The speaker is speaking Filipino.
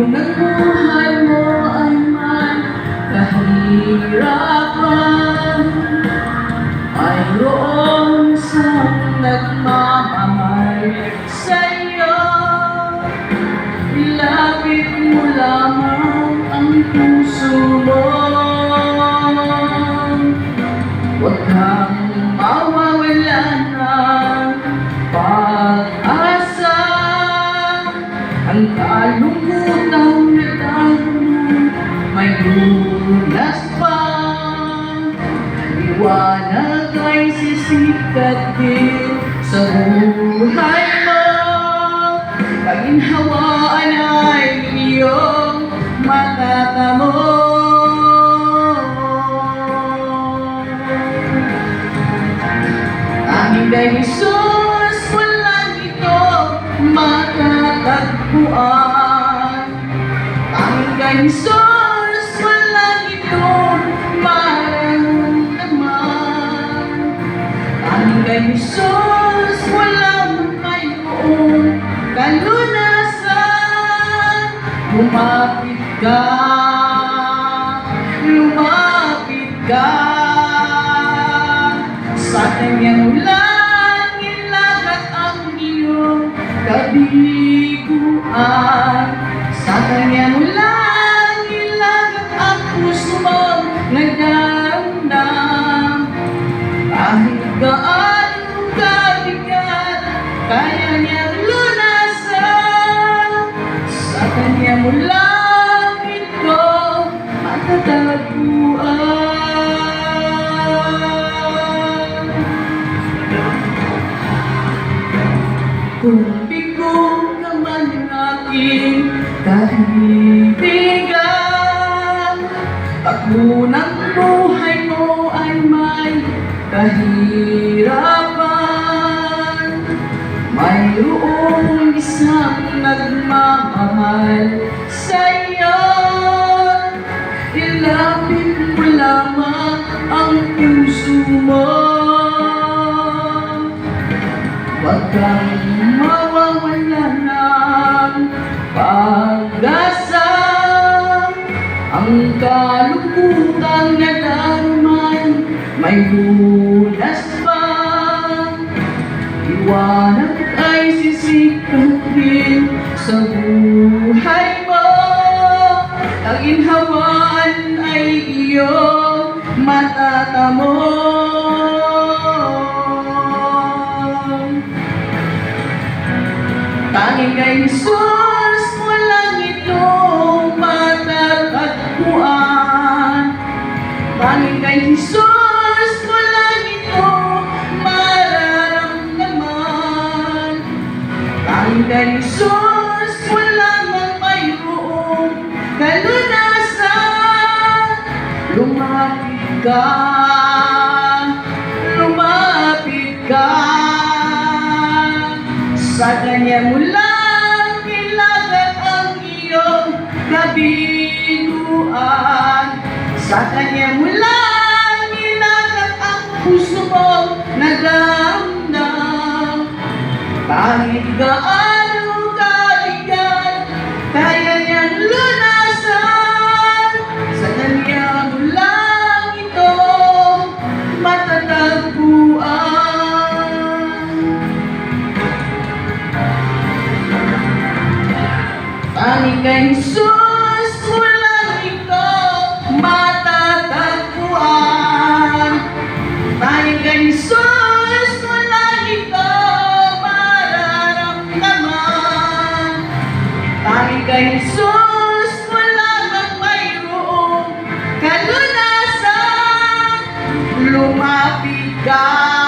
ng buhay mo ay may kahirapan, mayroong isang nagmamahal sa'yo. Ilapit mo lamang ang puso mo. Huwag kang mawawalan ng pag-asa. Ang kalungkutang nadarama may lunas pa. Liwanag ay sisikat din sa buhay mo. Kaginhawaan ay iyong matatamo. Tanging kay Jesus, walang ito matatagpuan. Tanging kay Jesus, walang ito maramdaman. Tanging kay Jesus, walang mayroong kalunasan. Lumapit ka, lumapit ka sa kanyang langit, lagat ang iyong kabiguan. Sa kanyang langit, lagat ang puso mong nagdamdam. Kahit gaano kabigat, kaya niyang lunasan. Sa kanyang langit ko matatagpuan. Kung bigo naman ang aking kaibigan, takbo ng buhay mo ay may kahirapan, mayroong isang nagmamahal sa'yo. Ilapit mo lamang ang puso mo. Huwag kang mawawalan ng pag-asa. Ang kalungkutang nadarman may lunas pa. Liwanag ay sisikat din sa buhay mo. Kaginhawaan ay iyong matatamo. Tanging kay Jesus, walang itong matatagpuan. Tanging kay Jesus, walang itong mararamdaman. Tanging kay Jesus, walang ang mayroong kalunasan. Lumapit ka, lumapit ka. Sa kanya mo lang ilagat ang iyong kabiguan. Sa kanya mo lang ilagat ang puso mong nadamdam. Kahit gaano kabigat, kaya niyang lunasan. Sa kanya mo lang ito matatagpuan. Tanging kay Jesus, walang ikaw matatagpuan. Tanging kay Jesus, walang ikaw mararamdaman. Tanging kay Jesus, walang ang mayroong kalunasan. Lumapit ka.